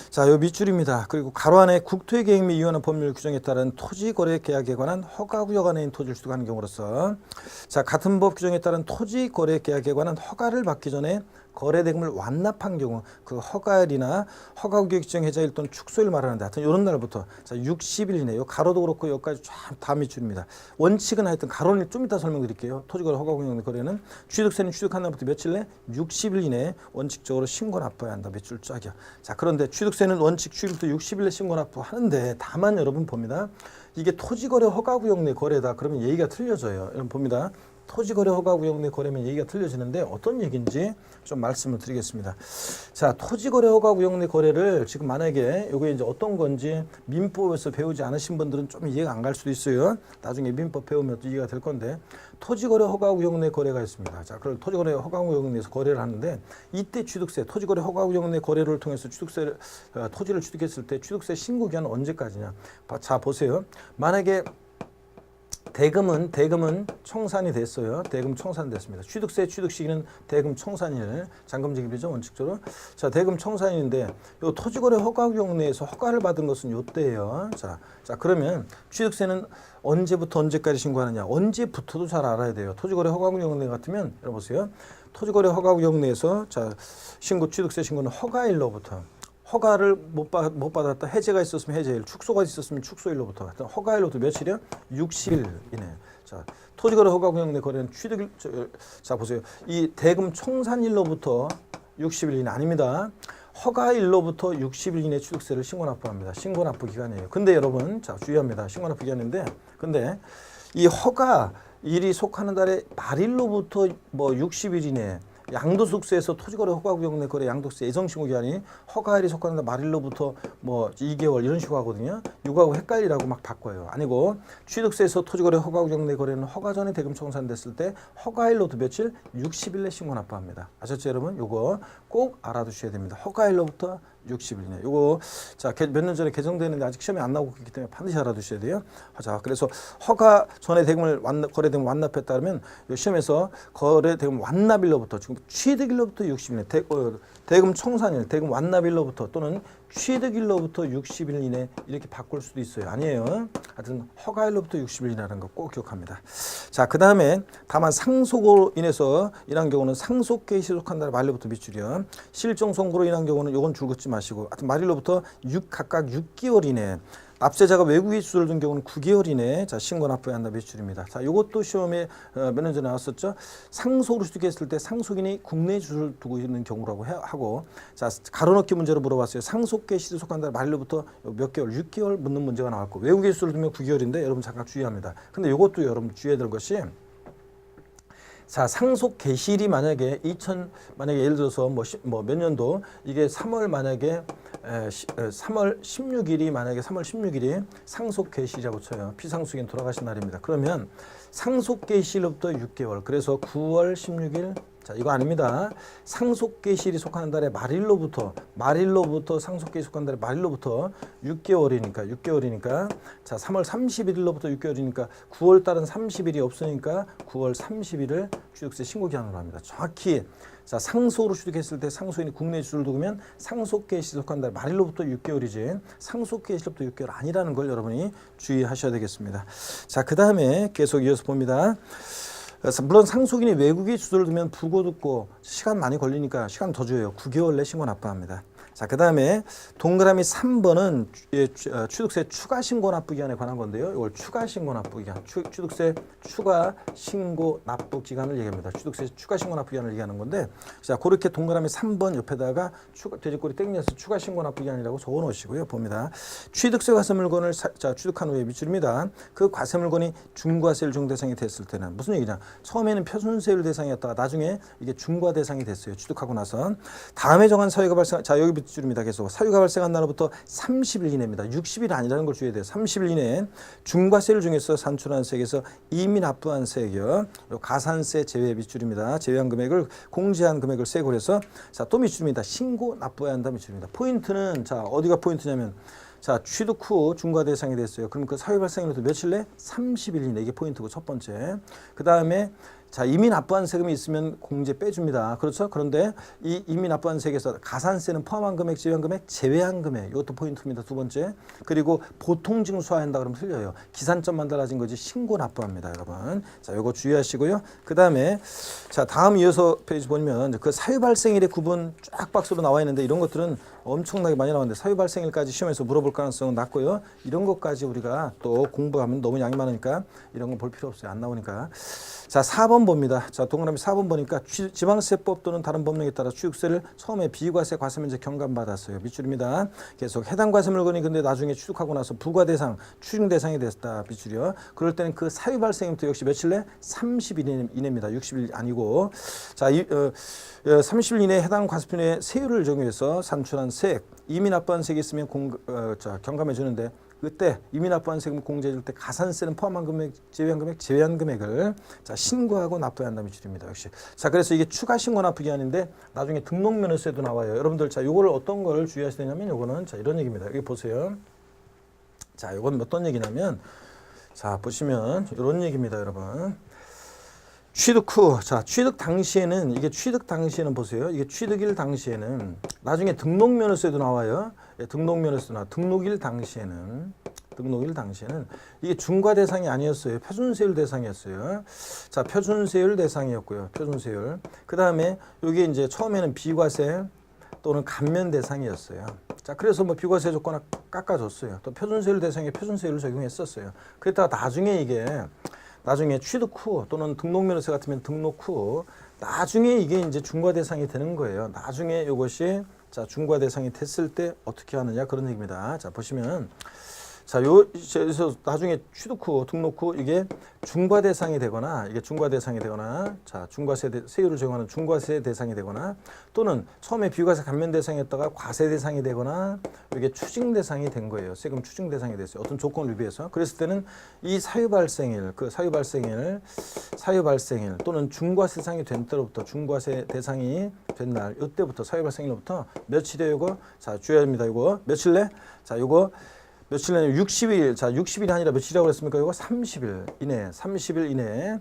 자, 요 밑줄입니다. 그리고 가로 안에 국토의 계획 및 이완한 법률 규정에 따른 토지거래 계약에 관한 허가구역 안에 있는 토지를 취득하는 경우로서, 자, 같은 법 규정에 따른 토지거래 계약에 관한 허가를 받기 전에 거래대금을 완납한 경우 그 허가일이나 허가구역 지정 해자일 또는 축소일 말하는데 하여튼 이런 날부터 자 60일 이내 요 가로도 그렇고 여기까지 다 밑줄입니다. 원칙은 하여튼 가로는 좀 이따 설명드릴게요. 토지거래 허가구역 거래는 취득세는 취득한 날부터 며칠 내 60일 이내 원칙적으로 신고 납부해야 한다. 밑줄 쫙이요. 자, 그런데 취득세는 원칙 취득부터 60일 내 신고 납부하는데 다만 여러분 봅니다. 이게 토지거래 허가구역 내 거래다. 그러면 얘기가 틀려져요. 여러분 봅니다. 토지거래 허가구역 내 거래면 얘기가 틀려지는데 어떤 얘기인지 좀 말씀을 드리겠습니다. 자, 토지거래 허가구역 내 거래를 지금 만약에 이게 이제 어떤 건지 민법에서 배우지 않으신 분들은 좀 이해가 안 갈 수도 있어요. 나중에 민법 배우면 또 이해가 될 건데 토지거래 허가구역 내 거래가 있습니다. 자, 그걸 토지거래 허가구역 내에서 거래를 하는데 이때 취득세, 토지거래 허가구역 내 거래를 통해서 취득세를 토지를 취득했을 때 취득세 신고 기한은 언제까지냐? 자, 보세요. 만약에 대금은 청산이 됐어요. 대금 청산됐습니다. 취득세 취득 시기는 대금 청산일, 잔금지급이죠 원칙적으로. 자, 대금 청산일인데 요 토지거래 허가구역 내에서 허가를 받은 것은 요때예요. 자, 그러면 취득세는 언제부터 언제까지 신고하느냐? 언제부터도 잘 알아야 돼요. 토지거래 허가구역 내 같으면 여러분 보세요. 토지거래 허가구역 내에서 자 신고 취득세 신고는 허가일로부터. 허가를 못 받았다. 해제가 있었으면 해제일, 축소가 있었으면 축소일로부터. 허가일로부터 며칠이요? 60일 이내. 자, 토지거래 허가구역 내 거래는 취득일. 자, 보세요. 이 대금 청산일로부터 60일 이내 아닙니다. 허가일로부터 60일 이내 취득세를 신고 납부합니다. 신고 납부 기간이에요. 근데 여러분, 자, 주의합니다. 신고 납부 기간인데, 근데 이 허가일이 속하는 달의 말일로부터 뭐 60일 이내. 양도소득세에서 토지거래 허가구역 내 거래 양도세 예정신고 기한이 허가일이 속하는 말일로부터 뭐 2개월 이런 식으로 하거든요. 이거하고 헷갈리라고 막 바꿔요. 아니고 취득세에서 토지거래 허가구역 내 거래는 허가 전에 대금 청산됐을 때 허가일로부터 며칠? 60일 내 신고 납부합니다. 아셨죠, 여러분? 요거 꼭 알아두셔야 됩니다. 허가일로부터 60일 이내. 요거 자, 몇 년 전에 개정되는데 아직 시험에 안 나오고 있기 때문에 반드시 알아두셔야 돼요. 자, 그래서 허가 전에 대금을 거래대금 완납했다 그러면 요 시험에서 거래대금 완납일로부터 지금 취득일로부터 60일 이내 대금 청산일, 대금 완납일로부터 또는 취득일로부터 60일 이내 이렇게 바꿀 수도 있어요. 아니에요. 하여튼 허가일로부터 60일 이내라는 거 꼭 기억합니다. 자, 그 다음에 다만 상속으로 인해서 인한 경우는 상속계획 시속한 날 말일로부터 밑줄이요. 실종 선고로 인한 경우는 요건 줄 긋지 마시고 하여튼 말일로부터 각각 6개월 이내 납세자가 외국에 주소를 둔 경우는 9개월 이내에 자, 신고 납부해야 한다 매출입니다. 자, 요것도 시험에 몇 년 전에 나왔었죠. 상속으로 취득했을 때 상속인이 국내에 주소를 두고 있는 경우라고 하고, 자, 가로넣기 문제로 물어봤어요. 상속계 시에 속한다 말일로부터 몇 개월, 6개월 묻는 문제가 나왔고, 외국에 주소를 두면 9개월인데 여러분 잠깐 주의합니다. 근데 요것도 여러분 주의해야 될 것이, 자, 상속 개시일이 만약에 만약에 예를 들어서 뭐 몇 년도 이게 3월 만약에 3월 16일이 만약에 3월 16일이 상속 개시라고 쳐요. 피상속인 돌아가신 날입니다. 그러면 상속 개시일로부터 6개월. 그래서 9월 16일 자, 이거 아닙니다. 상속 개시일이 속하는 달의 말일로부터 상속 개시 속하는 달의 말일로부터 6개월이니까 자, 3월 31일로부터 6개월이니까 9월 달은 30일이 없으니까 9월 30일을 취득세 신고 기한으로 합니다. 정확히 자, 상속으로 취득했을 때 상속인이 국내에 주소를 두면 상속 개시 속한 달 말일로부터 6개월이지 상속 개시로부터 6개월 아니라는 걸 여러분이 주의하셔야 되겠습니다. 자, 그다음에 계속 이어서 봅니다. 물론 상속인이 외국에 주소를 두면 부고 시간 많이 걸리니까 시간 더 줘요. 9개월 내 신고 납부합니다. 자, 그 다음에 동그라미 3번은 취득세 추가 신고 납부 기간에 관한 건데요. 이걸 추가 신고 납부 기간, 취득세 추가 신고 납부 기간을 얘기합니다. 취득세 추가 신고 납부 기간을 얘기하는 건데, 자, 그렇게 동그라미 3번 옆에다가 돼지꼬리 땡겨서 추가 신고 납부 기간이라고 적어 놓으시고요. 봅니다. 취득세 과세 물건을 취득한 후에 미출입니다. 그 과세 물건이 중과세율 중대상이 됐을 때는 무슨 얘기냐? 처음에는 표준세율 대상이었다가 나중에 이게 중과 대상이 됐어요. 취득하고 나서 다음에 정한 사유가 발생. 자, 여기 줄입니다. 계속 사유가 발생한 날로부터 30일 이내입니다. 60일 아니라는 걸 주의해야 돼요. 30일 이내에 중과세율 중에서 산출한 세액에서 이미 납부한 세액이요. 가산세 제외 밑줄입니다. 제외한 금액을 공제한 금액을 세액을 해서 자, 또 밑줄입니다. 신고 납부해야 한다 밑줄입니다. 포인트는 자, 어디가 포인트냐면 자, 취득 후 중과 대상이 됐어요. 그럼 그 사유 발생일로부터 며칠 내? 30일 이내. 이게 포인트고 첫 번째. 그 다음에 자, 이미 납부한 세금이 있으면 공제 빼줍니다. 그렇죠? 그런데 이 이미 납부한 세액에서 가산세는 포함한 금액, 제외한 금액, 제외한 금액. 이것도 포인트입니다. 두 번째. 그리고 보통 징수한다 그러면 틀려요. 기산점만 달라진 거지 신고 납부합니다, 여러분. 자, 이거 주의하시고요. 그 다음에 자, 다음 이어서 페이지 보면 그 사유 발생일의 구분 쫙 박스로 나와 있는데 이런 것들은 엄청나게 많이 나오는데 사유 발생일까지 시험에서 물어볼 가능성은 낮고요. 이런 것까지 우리가 또 공부하면 너무 양이 많으니까 이런 건 볼 필요 없어요. 안 나오니까. 자, 4번 봅니다. 자, 동그라미 4번 보니까 지방세법 또는 다른 법령에 따라 취득세를 처음에 비과세 과세면제 경감받았어요. 밑줄입니다. 계속 해당 과세 물건이 근데 나중에 취득하고 나서 부과 대상, 추징 대상이 됐다. 밑줄이요. 그럴 때는 그 사유 발생부터 역시 며칠 내? 30일 이내입니다. 60일 아니고. 자, 30일 이내에 해당 과세표의 세율을 적용해서 산출한 세액, 이미 납부한 세액이 있으면 경감해 주는데 그때 이미 납부한 세금 공제해 줄 때 가산세는 포함한 금액, 제외한 금액을 자, 신고하고 납부해야 한다는 밑줄입니다. 역시. 자, 그래서 이게 추가 신고 납부 기한인데 나중에 등록면허세도 나와요. 여러분들 자, 요거를 어떤 걸 주의하셔야 되냐면 요거는 자, 이런 얘기입니다. 여기 보세요. 자, 요건 어떤 얘기냐면 자, 보시면 이런 얘기입니다, 여러분. 취득 후, 자, 취득 당시에는 보세요. 이게 취득일 당시에는 나중에 등록면허세도 나와요. 예, 등록면허세도 나와. 등록일 당시에는 이게 중과 대상이 아니었어요. 표준세율 대상이었어요. 자, 표준세율 대상이었고요. 표준세율. 그 다음에 여기 이제 처음에는 비과세 또는 감면 대상이었어요. 자, 그래서 뭐 비과세 조건을 깎아줬어요. 또 표준세율 대상에 표준세율을 적용했었어요. 그랬다가 나중에 취득 후 또는 등록면허세 같으면 등록 후 나중에 이게 이제 중과 대상이 되는 거예요. 나중에 이것이 자, 중과 대상이 됐을 때 어떻게 하느냐 그런 얘기입니다. 자, 보시면 자, 그래서 나중에 취득 후, 등록 후 이게 중과 대상이 되거나 자, 세율을 적용하는 중과세 대상이 되거나 또는 처음에 비과세 감면 대상이었다가 과세 대상이 되거나 이게 추징 대상이 된 거예요. 세금 추징 대상이 됐어요. 어떤 조건을 위배해서. 그랬을 때는 이 사유 발생일 또는 중과세 대상이 된 때로부터 중과세 대상이 된 날, 이때부터 사유 발생일로부터 며칠이에요, 이거? 자, 주의합니다. 이거 며칠 내? 자, 요거 며칠 내에 60일, 자, 60일이 아니라 며칠이라고 그랬습니까? 이거 30일 이내에,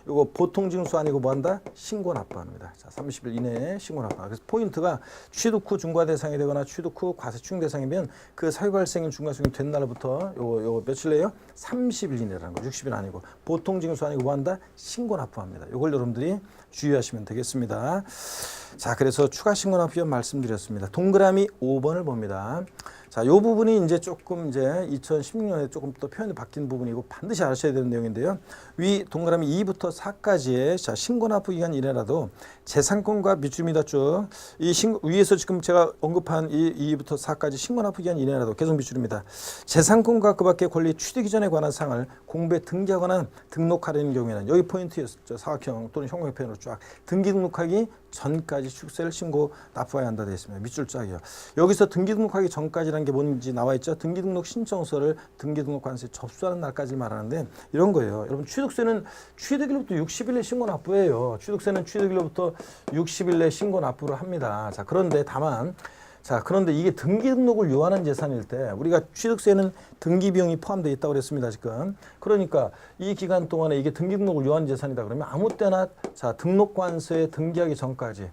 이거 보통 징수 아니고 뭐 한다? 신고 납부합니다. 자, 30일 이내에 신고 납부. 그래서 포인트가 취득 후 중과 대상이 되거나 취득 후 과세 추징 대상이면 그 사유 발생일 중과세율이 된 날부터 요거 며칠 내에요? 30일 이내라는 거. 60일 아니고 보통 징수 아니고 뭐 한다? 신고 납부합니다. 이걸 여러분들이 주의하시면 되겠습니다. 자, 그래서 추가 신고 납부 말씀드렸습니다. 동그라미 5번을 봅니다. 자, 요 부분이 이제 조금 이제 2016년에 조금 또 표현이 바뀐 부분이고 반드시 아셔야 되는 내용인데요. 위 동그라미 2부터 4까지의 자, 신고납부 기간 이내라도 재산권과 밑줄입니다. 쭉. 위에서 지금 제가 언급한 이 2부터 4까지 신고납부 기간 이내라도 계속 밑줄입니다. 재산권과 그 밖의 권리 취득 이전에 관한 사항을 공부에 등기하거나 등록하려는 경우에는 여기 포인트였죠. 사각형 또는 형광 표현으로 쫙 등기 등록하기 전까지 취득세를 신고 납부해야 한다 되어 있습니다. 밑줄 쫙이요. 여기서 등기 등록하기 전까지라는 게 뭔지 나와 있죠. 등기 등록 신청서를 등기 등록 관세에 접수하는 날까지 말하는데 이런 거예요. 여러분 취득세는 취득일부터 60일 내 신고 납부예요. 취득세는 취득일부터 60일 내 신고 납부를 합니다. 자, 그런데 다만 그런데 이게 등기 등록을 요하는 재산일 때 우리가 취득세는 등기 비용이 포함되어 있다고 그랬습니다. 지금. 그러니까 이 기간 동안에 이게 등기 등록을 요하는 재산이다 그러면 아무 때나 등록관세에 등기하기 전까지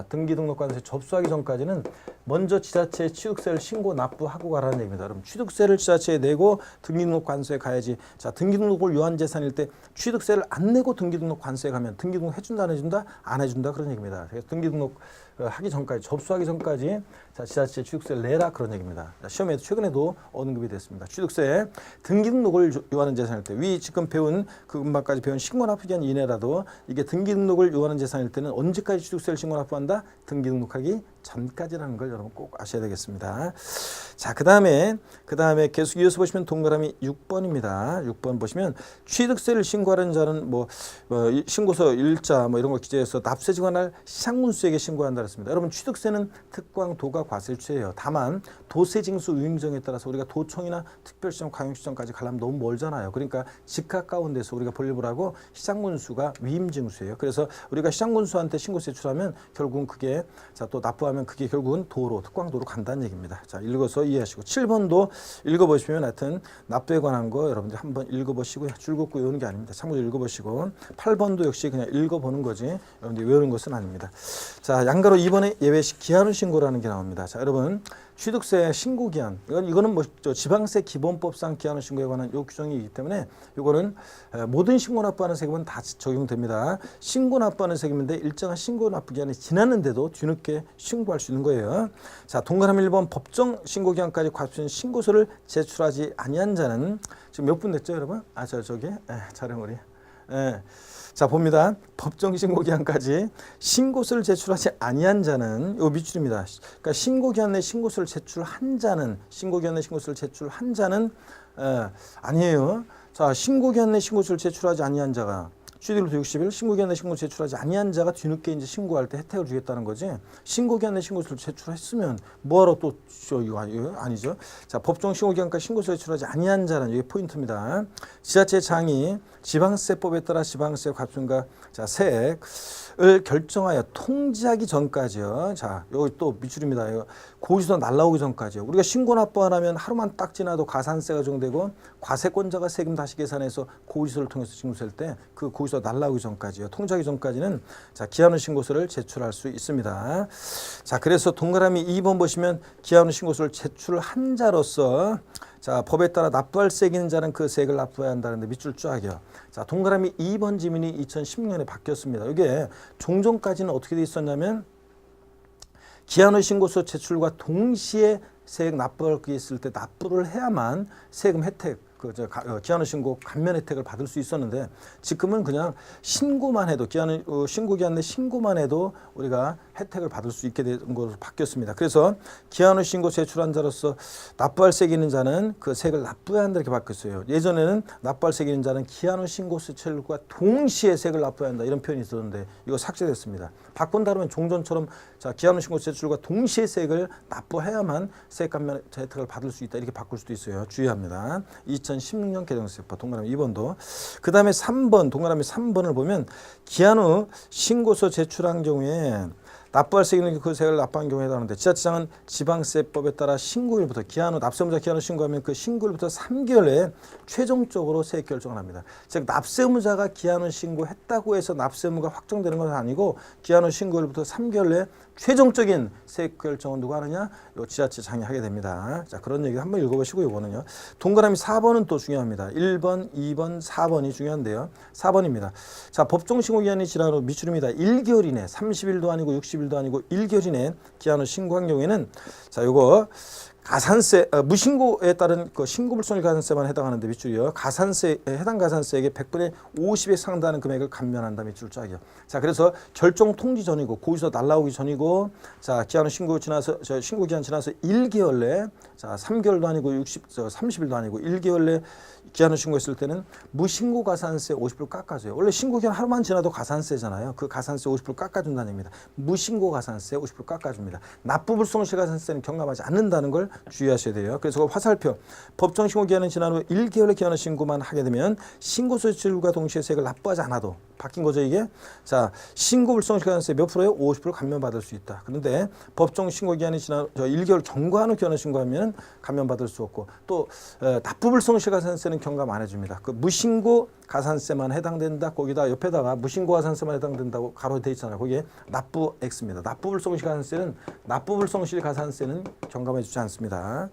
등기 등록관세 접수하기 전까지는 먼저 지자체에 취득세를 신고 납부하고 가라는 얘기입니다. 그럼 취득세를 지자체에 내고 등기 등록 관세에 가야지. 자, 등기 등록을 요한 재산일 때 취득세를 안 내고 등기 등록 관세에 가면 등기 등록 해준다 안 해준다? 안 해준다 그런 얘기입니다. 그래서 등기 등록 하기 전까지 접수하기 전까지 지자체 취득세를 내라 그런 얘기입니다. 시험에도 최근에도 언급이 됐습니다. 취득세 등기 등록을 요하는 재산일 때 위 지금 배운 금방까지 배운 신고납부 기간 이내라도 이게 등기 등록을 요하는 재산일 때는 언제까지 취득세를 신고납부한다? 등기 등록하기 전까지라는 걸 여러분 꼭 아셔야 되겠습니다. 자, 그다음에 계속 이어서 보시면 동그라미 6번입니다. 6번 보시면 취득세를 신고하는 자는 신고서 일자 이런 거 기재해서 납세 지관할 시장군수에게 신고한다 그랬습니다. 여러분 취득세는 특광, 도가, 과세를 취해요. 다만 도세 징수 유임정에 따라서 우리가 도청이나 특별시정, 광역시정까지 가려면 너무 멀잖아요. 그러니까 직각 가운데서 우리가 분립을 하고 시장군수가 위임징수예요. 그래서 우리가 시장군수한테 신고세 제출하면 결국은 그게 또 납부하면 그게 결국은 도로, 특광도로 간다는 얘기입니다. 자, 읽어서 이해하시고 7번도 읽어보시면 하여튼 납부에 관한 거 여러분들 한번 읽어보시고요. 줄긋고 외우는 게 아닙니다. 참고로 읽어보시고 8번도 역시 그냥 읽어보는 거지 여러분들 외우는 것은 아닙니다. 자, 양가로 2번에 예외식 기한후 신고라는 게 나옵니다. 자, 여러분 취득세 신고 기한 이거는 지방세 기본법상 기한후 신고에 관한 요 규정이기 때문에 이거는 모든 신고 납부하는 세금은 다 적용됩니다. 신고 납부하는 세금인데 일정한 신고 납부 기한이 지났는데도 뒤늦게 신고할 수 있는 거예요. 자, 동그라미 1번 법정 신고 기한까지 과수된 신고서를 제출하지 아니한 자는 지금 몇 분 됐죠, 여러분? 촬영물이. 자, 봅니다. 법정 신고 기한까지 신고서를 제출하지 아니한 자는 요 밑줄입니다. 그러니까 신고 기한 내 신고서를 제출한 자는 아니에요. 자, 신고 기한 내 신고서를 제출하지 아니한 자가 취득일부터 60일 신고기한 내 신고 제출하지 아니한 자가 뒤늦게 이제 신고할 때 혜택을 주겠다는 거지. 신고기한 내 신고서를 제출했으면 뭐하러 또 이거 아니죠. 자, 법정 신고기한까지 신고서 제출하지 아니한 자는 이게 포인트입니다. 지자체 장이 지방세법에 따라 지방세 값준과 세액을 결정하여 통지하기 전까지요. 자, 여기 또 밑줄입니다. 이거 고지서 날라오기 전까지요. 우리가 신고 납부 안 하면 하루만 딱 지나도 가산세가 적용되고 과세권자가 세금 다시 계산해서 고지서를 통해서 징수할 때 그 고지서 날라오기 전까지요. 통지하기 전까지는 기한후 신고서를 제출할 수 있습니다. 자, 그래서 동그라미 2번 보시면 기한후 신고서를 제출한 자로서 법에 따라 납부할 세액 있는 자는 그 세액을 납부해야 한다는데 밑줄 쫙이요. 자, 동그라미 2번 지문이 2016년에 바뀌었습니다. 이게 종전까지는 어떻게 돼 있었냐면 기한후 신고서 제출과 동시에 세액 납부할 게 있을 때 납부를 해야만 세금 혜택 기한후 신고 감면 혜택을 받을 수 있었는데 지금은 그냥 신고만 해도 신고 기한 내 신고만 해도 우리가 혜택을 받을 수 있게 된 것으로 바뀌었습니다. 그래서 기한후 신고 제출한 자로서 납부할 세액 있는 자는 그 세액을 납부해야 한다 이렇게 바뀌었어요. 예전에는 납부할 세액 있는 자는 기한후 신고 제출과 동시에 세액을 납부해야 한다 이런 표현이 있었는데 이거 삭제됐습니다. 바꾼다 그러면 종전처럼 기한후 신고 제출과 동시에 세액을 납부해야만 세액 감면 혜택을 받을 수 있다 이렇게 바꿀 수도 있어요. 주의합니다. 2016년 개정세법 동그라미 2번도 그 다음에 3번 동그라미 3번을 보면 기한후 신고서 제출한 경우에 납부할 세 있는 그 세액을 납부한 경우에 해당하는데 지자체장은 지방세법에 따라 신고일부터 납세의무자 기한후 신고하면 그 신고일부터 3개월 내에 최종적으로 세액 결정을 합니다. 즉 납세의무자가 기한후 신고했다고 해서 납세의무가 확정되는 것은 아니고 기한후 신고일부터 3개월 내에 최종적인 세액 결정은 누가 하느냐? 요 지자체장이 하게 됩니다. 자, 그런 얘기 한번 읽어보시고 이거는요. 동그라미 4번은 또 중요합니다. 1번, 2번, 4번이 중요한데요. 4번입니다. 자, 법정 신고 기한이 지난 후 밑줄입니다. 1개월 이내 30일도 아니고 60일도 아니고 1개월 이내 기한후 신고한 경우에는 요거 가산세, 무신고에 따른 그 신고불성실 가산세만 해당하는데 밑줄이요. 가산세, 해당 가산세액의 100분의 50에 상당하는 금액을 감면한다 밑줄 짝이요. 자, 그래서 결정 통지 전이고 고의서 날라오기 전이고, 자, 기한은 신고 기한 지나서 1개월 내, 자, 3개월도 아니고 30일도 아니고 1개월 내 기한을 신고했을 때는 무신고 가산세 50% 깎아줘요. 원래 신고 기한 하루만 지나도 가산세잖아요. 그 가산세 50% 깎아준다는 얘기입니다. 무신고 가산세 50% 깎아줍니다. 납부불성실 가산세는 경감하지 않는다는 걸 주의하셔야 돼요. 그래서 화살표 법정 신고 기한은 지난 후 1개월의 기한을 신고만 하게 되면 신고서 제출과 동시에 세액을 납부하지 않아도 바뀐 거죠 이게. 자, 신고불성실 가산세 몇 프로예요? 50% 감면받을 수 있다. 그런데 법정 신고 기한이 지난 1개월 경과한 후 기한을 신고하면 감면받을 수 없고, 또 납부불성실 가산세는 경감 안 해줍니다. 그 무신고 가산세만 해당된다. 거기다 옆에다가 무신고 가산세만 해당된다고 가로 돼 있잖아요. 거기에 납부 X입니다. 납부불성실 가산세는 경감해 주지 않습니다.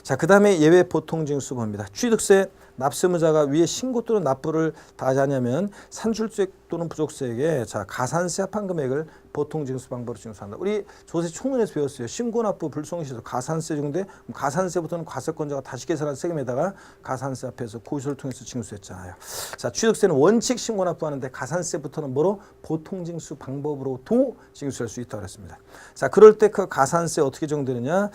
자, 그 다음에 예외 보통징수 봅니다. 취득세 납세무자가 위에 신고 또는 납부를 다하지 않으면 산출세액 또는 부족세액에 자 가산세 합한 금액을 보통징수 방법으로 징수한다. 우리 조세 총론에서 배웠어요. 신고 납부 불성실에서 가산세 중인데 가산세부터는 과세권자가 다시 계산한 세금에다가 가산세 합해서 고의서를 통해서 징수했잖아요. 자, 취득세는 원칙 신고 납부하는데 가산세부터는 뭐로 보통징수 방법으로도 징수할 수 있다고 그랬습니다. 자, 그럴 때 그 가산세 어떻게 정되느냐?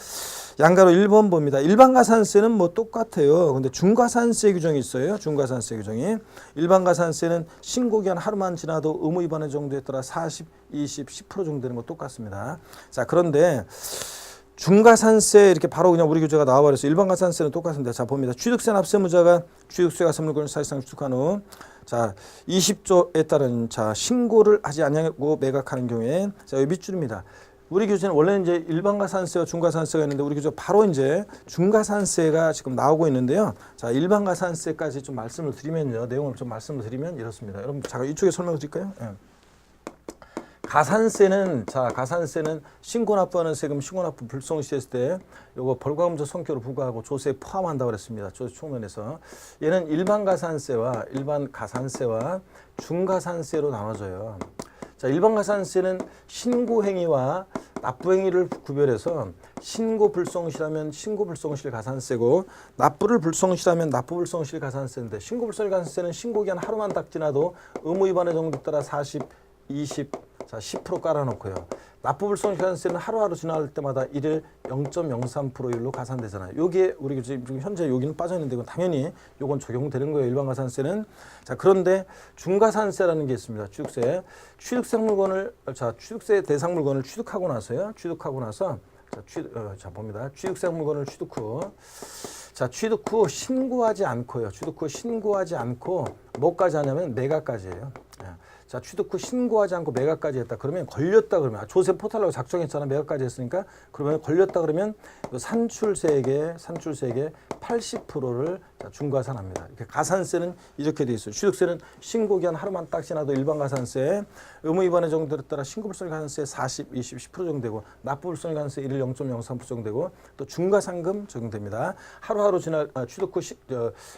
양가로 1번 봅니다. 일반 가산세는 뭐 똑같아요. 근데 중과산세 규정이 있어요. 중과산세 규정이. 일반 가산세는 신고기한 하루만 지나도 의무 위반의 정도에 따라 40, 20, 10% 정도 되는 거 똑같습니다. 자, 그런데 중과산세 이렇게 바로 그냥 우리 교재가 나와버려서 일반 가산세는 똑같습니다. 자, 봅니다. 취득세 납세무자가 취득세 가산물권을 사실상 취득한 후 자, 20조에 따른 자 신고를 하지 아니하고 매각하는 경우에 자, 여기 밑줄입니다. 우리 교재는 원래 이제 일반가산세와 중과산세가 있는데 우리 교재 바로 이제 중과산세가 지금 나오고 있는데요. 자, 일반가산세까지 좀 말씀을 드리면요. 내용을 좀 말씀을 드리면 이렇습니다. 여러분, 제가 이쪽에 설명을 드릴까요? 예. 가산세는 신고 납부하는 세금 신고 납부 불성시했을 때 요거 벌과금조 성격으로 부과하고 조세에 포함한다고 그랬습니다. 조세 총론에서. 얘는 일반 가산세와 중과산세로 나눠져요. 자, 일반 가산세는 신고 행위와 납부 행위를 구별해서 신고 불성실하면 신고 불성실 가산세고 납부를 불성실하면 납부 불성실 가산세인데 신고 불성실 가산세는 신고 기한 하루만 딱 지나도 의무 위반의 정도에 따라 40, 20, 자 10% 깔아놓고요. 납부 불성실 가산세는 하루하루 지날 때마다 일일 0.03%율로 가산되잖아요. 여기에 우리 지금 현재 여기는 빠져 있는데 이건 당연히 요건 적용되는 거예요. 일반 가산세는. 자, 그런데 중과산세라는 게 있습니다. 취득세 대상 물건을 취득하고 나서요. 자, 봅니다. 취득세 물건을 취득 후 신고하지 않고요. 신고하지 않고 뭐까지 하냐면 매각까지예요. 자, 취득 후 신고하지 않고 매각까지 했다. 그러면 걸렸다 그러면 조세 포탈라고 작성했잖아. 매각까지 했으니까 그러면 걸렸다 그러면 산출세액의 80%를 중과산합니다. 이렇게 가산세는 이렇게 돼 있어요. 취득세는 신고 기한 하루만 딱 지나도 일반 가산세, 의무 위반의 정도에 따라 신고불성실 가산세 40, 20, 10% 정도 되고 납부불성실 가산세 1일 0.03% 정도 되고 또 중과상금 적용됩니다. 하루하루 취득 후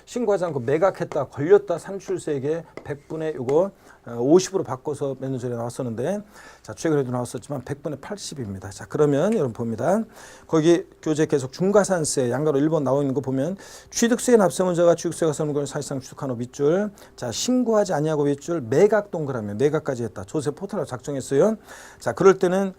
신고하지 않고 매각했다, 걸렸다 산출세액의 100분의 요거 50으로 바꿔서 몇 년 전에 나왔었는데 자, 최근에도 나왔었지만 100분의 80입니다. 자, 그러면 여러분 봅니다. 거기 교재 계속 중과산세 양가로 1번 나와 있는 거 보면 취득세 납세문자가 취득세 가산물권을 사실상 취득한 후 밑줄 자, 신고하지 아니하고 밑줄 매각 동그라미 매각까지 했다. 조세 포털로 작성했어요. 자, 그럴 때는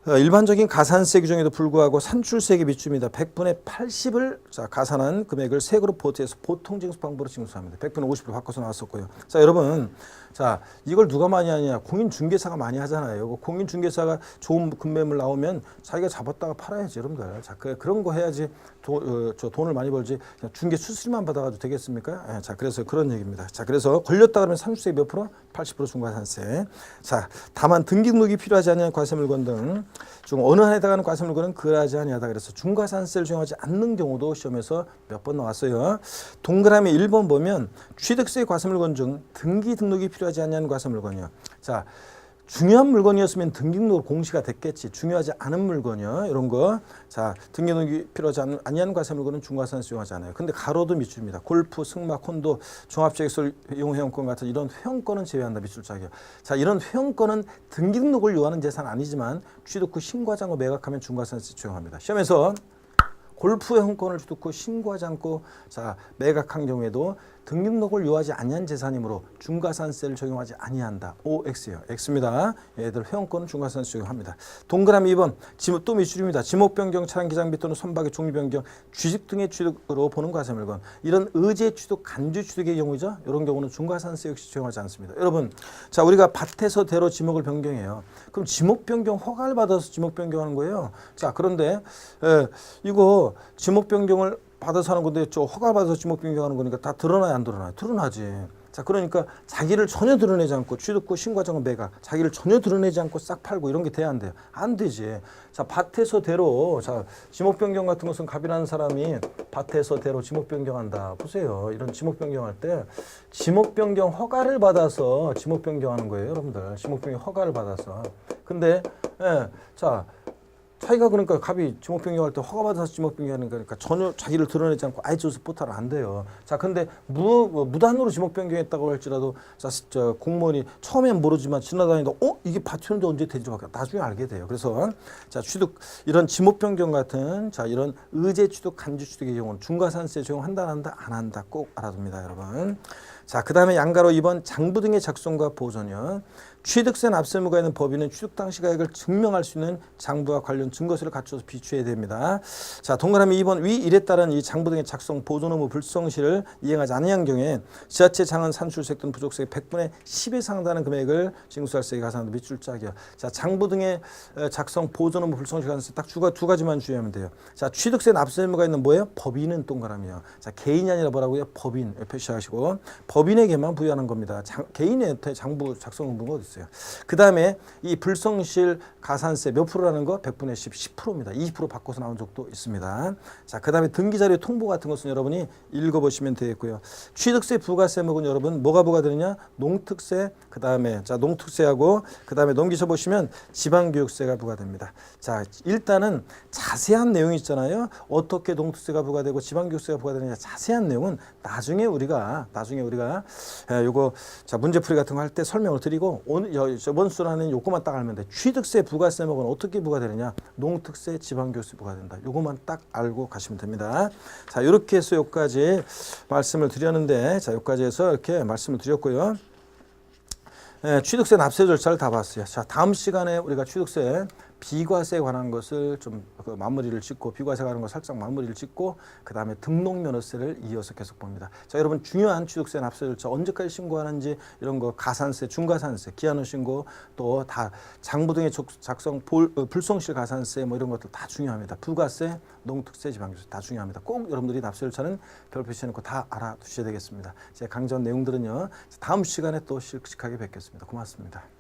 일반적인 가산세 규정에도 불구하고 산출세액의 밑줄입니다. 100분의 80을 자, 가산한 금액을 세금으로 보태해서 보통징수 방법으로 징수합니다. 100분의 50으로 바꿔서 나왔었고요. 자, 여러분, 자, 이걸 누가 많이 하냐? 공인중개사가 많이 하잖아요. 공인중개사가 좋은 금매물 나오면 자기가 잡았다가 팔아야지, 여러분들. 자, 그런 거 해야지 돈을 많이 벌지. 그냥 중개 수수료만 받아가지고 되겠습니까? 예, 자, 그래서 그런 얘기입니다. 자, 그래서 걸렸다 그러면 산출세 몇 프로? 80% 중과산세. 자, 다만 등기 등록이 필요하지 않은 과세물건 등 중 어느 한에 해당하는 과세물건은 그러하지 아니하다. 그래서 중과산세를 적용하지 않는 경우도 시험에서 몇 번 나왔어요. 동그라미 1번 보면 취득세 과세물건 중 등기 등록이 필요하지 않는 과세물건이요. 자, 중요한 물건이었으면 등기 등록 공시가 됐겠지. 중요하지 않은 물건이요. 이런 거. 자, 등기 등록이 필요하지 않은 과세물건은 중과산세 적용하지 않아요. 근데 가로도 밑줄입니다. 골프, 승마, 콘도, 종합주택시설 이용 회원권 같은 이런 회원권은 제외한다. 밑줄 짝이요. 자, 이런 회원권은 등기 등록을 요하는 재산 아니지만 취득 후 신고하지 않고 매각하면 중과산세 적용합니다. 시험에서 골프 회원권을 취득 후 신고하지 않고 자 매각한 경우에도 등록을 요하지 아니한 재산이므로 중과산세를 적용하지 아니한다. OX예요. X입니다. 얘들 회원권은 중과산세 적용합니다. 동그라미 2번 또 미줄입니다. 지목 변경, 차량 기장 및 또는 선박의 종류 변경, 취득 등의 취득으로 보는 과세물건 이런 의제 취득, 간주 취득의 경우죠. 이런 경우는 중과산세 역시 적용하지 않습니다. 여러분, 자 우리가 밭에서 대로 지목을 변경해요. 그럼 지목 변경 허가를 받아서 지목 변경하는 거예요. 자 그런데 이거 지목 변경을 받아서 하는 건데 저 허가 받아서 지목 변경하는 거니까 다 드러나야 안 드러나요? 드러나지. 자 그러니까 자기를 전혀 드러내지 않고 취득 후 신고하자고 매각, 자기를 전혀 드러내지 않고 싹 팔고 이런 게 돼야 안 돼요? 안 되지. 자 밭에서 대로 자 지목 변경 같은 것은 갑이라는 사람이 밭에서 대로 지목 변경한다. 보세요. 이런 지목 변경할 때 지목 변경 허가를 받아서 지목 변경하는 거예요, 여러분들. 지목 변경 허가를 받아서. 근데 자 자기가 그러니까 갑이 지목 변경할 때 허가 받아서 지목 변경하는 거니까 전혀 자기를 드러내지 않고 아예 저기서 포탈을 안 돼요. 자, 근데 무단으로 지목 변경했다고 할지라도 자, 저 공무원이 처음엔 모르지만 지나다니다 이게 밭이었는데 언제 되지? 나중에 알게 돼요. 그래서 자 취득 이런 지목 변경 같은 자 이런 의제 취득, 간주 취득의 경우는 중과산세 적용한다 안 한다 안 한다 꼭 알아둡니다, 여러분. 자, 그다음에 양가로 2번 장부 등의 작성과 보존이요. 취득세 납세 의무가 있는 법인은 취득 당시 가액을 증명할 수 있는 장부와 관련 증거서를 갖춰서 비추어야 됩니다. 자, 동그라미 2번 위 일에 따른 이 장부 등의 작성, 보존 의무 불성실을 이행하지 않은 경우에 지자체 장은 산출세액 또는 부족세액 100분의 10에 상당하는 금액을 징수할세에 가산한다. 밑줄 짜기요. 자, 장부 등의 작성, 보존 의무 불성실 가산세 딱 두 가지만 주의하면 돼요. 자, 취득세 납세 의무가 있는 뭐예요? 법인은 동그라미요. 자, 개인이 아니라 뭐라고요? 법인 표시하시고 법인에게만 부여하는 겁니다. 개인한테 장부 작성 의무가 어디 있어요? 그 다음에 이 불성실 가산세 몇 프로라는 거? 100분의 10, 10%입니다. 20% 바꿔서 나온 적도 있습니다. 자, 그 다음에 등기자료 통보 같은 것은 여러분이 읽어보시면 되겠고요. 취득세 부가세 목은 여러분 뭐가 부과되느냐? 농특세, 그 다음에 자 농특세하고 그 다음에 넘기셔 보시면 지방교육세가 부과됩니다. 자, 일단은 자세한 내용이 있잖아요. 어떻게 농특세가 부과되고 지방교육세가 부과되느냐 자세한 내용은 나중에 우리가 요거 자 문제풀이 같은 거 할 때 설명을 드리고 오늘 저번 수라는 요거만 딱 알면 돼. 취득세 부가세목은 어떻게 부과되느냐? 농특세, 지방교육세 부과된다. 요거만 딱 알고 가시면 됩니다. 자, 이렇게 해서 여기까지 말씀을 드렸는데 자, 여기까지 해서 이렇게 말씀을 드렸고요. 취득세 납세 절차를 다 봤어요. 자, 다음 시간에 우리가 취득세 비과세에 관한 것을 좀 마무리를 짓고 비과세 관한 거 살짝 마무리를 짓고 그 다음에 등록면허세를 이어서 계속 봅니다. 자, 여러분 중요한 취득세 납세 절차 언제까지 신고하는지 이런 거 가산세, 중과산세, 기한후 신고 또 다 장부 등의 작성, 불성실 가산세 뭐 이런 것들 다 중요합니다. 부가세, 농특세, 지방교세 다 중요합니다. 꼭 여러분들이 납세 절차는 별 표시해놓고 다 알아두셔야 되겠습니다. 제 강좌 내용들은요 다음 시간에 또 씩씩하게 뵙겠습니다. 고맙습니다.